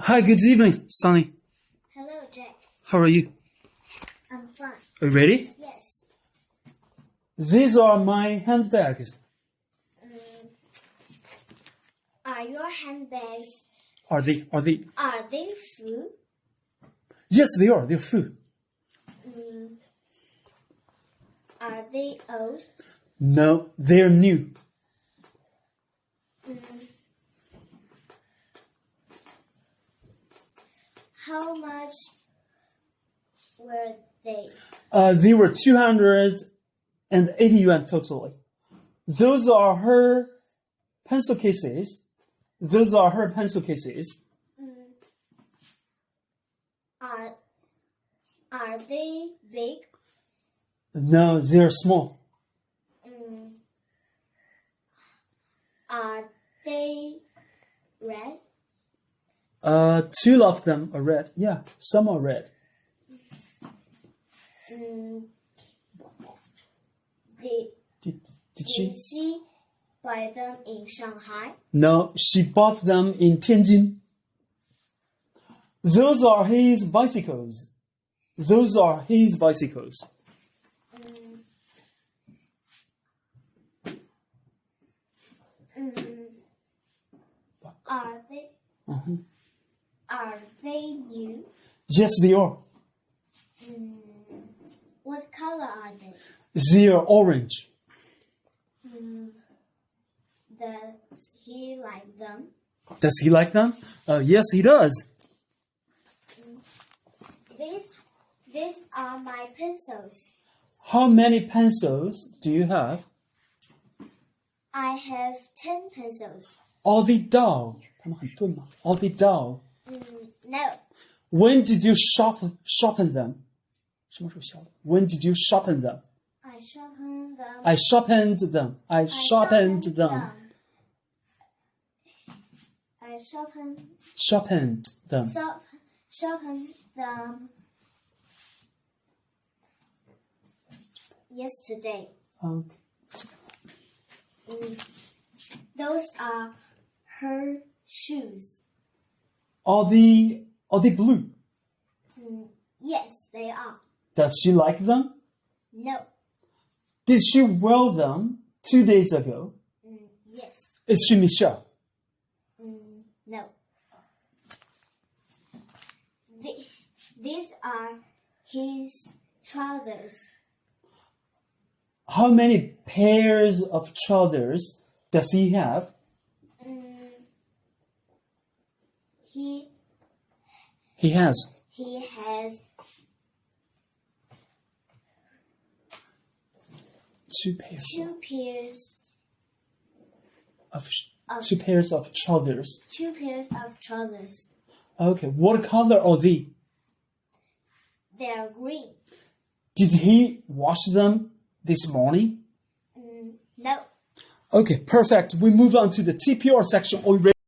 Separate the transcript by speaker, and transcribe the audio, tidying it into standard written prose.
Speaker 1: Hi, good evening, Sunny.
Speaker 2: Hello, Jack.
Speaker 1: How are you?
Speaker 2: I'm fine.
Speaker 1: Are you ready?
Speaker 2: Yes.
Speaker 1: These are my handbags.
Speaker 2: Are your handbags,
Speaker 1: Are they?
Speaker 2: are they full?
Speaker 1: Yes, they are. They're full.
Speaker 2: Are they old?
Speaker 1: No, they're new.
Speaker 2: How much were they?
Speaker 1: They were 280 yuan totally. Those are her pencil cases.
Speaker 2: Are they big?
Speaker 1: No, they're small.
Speaker 2: Are they red?
Speaker 1: Two of them are red. Yeah, some are red.
Speaker 2: Did she buy them in Shanghai?
Speaker 1: No, she bought them in Tianjin. Those are his bicycles.
Speaker 2: Are they new?
Speaker 1: Yes, they are.
Speaker 2: What color are they?
Speaker 1: They are orange.
Speaker 2: Does he like them?
Speaker 1: Does he like them? Yes, he does.
Speaker 2: These are my pencils.
Speaker 1: How many pencils do you have?
Speaker 2: I have 10 pencils.
Speaker 1: All the doll. 他们很钝吗? All the doll.
Speaker 2: No.
Speaker 1: When did you sharpen them? 什么时候削的? When did you sharpen them?
Speaker 2: I sharpened them.
Speaker 1: I sharpened them.
Speaker 2: I sharpened them yesterday.
Speaker 1: Okay.
Speaker 2: Those are her shoes.
Speaker 1: Are they blue?
Speaker 2: Yes, they are.
Speaker 1: Does she like them?
Speaker 2: No.
Speaker 1: Did she wear them 2 days ago?
Speaker 2: Yes.
Speaker 1: Is she Michelle?
Speaker 2: No. These are his trousers.
Speaker 1: How many pairs of trousers does he have? He has two pairs of trousers.
Speaker 2: 2 pairs of trousers.
Speaker 1: Okay, what color are they?
Speaker 2: They are green.
Speaker 1: Did he wash them this morning?
Speaker 2: No.
Speaker 1: Okay, perfect. We move on to the TPR section. Are you ready?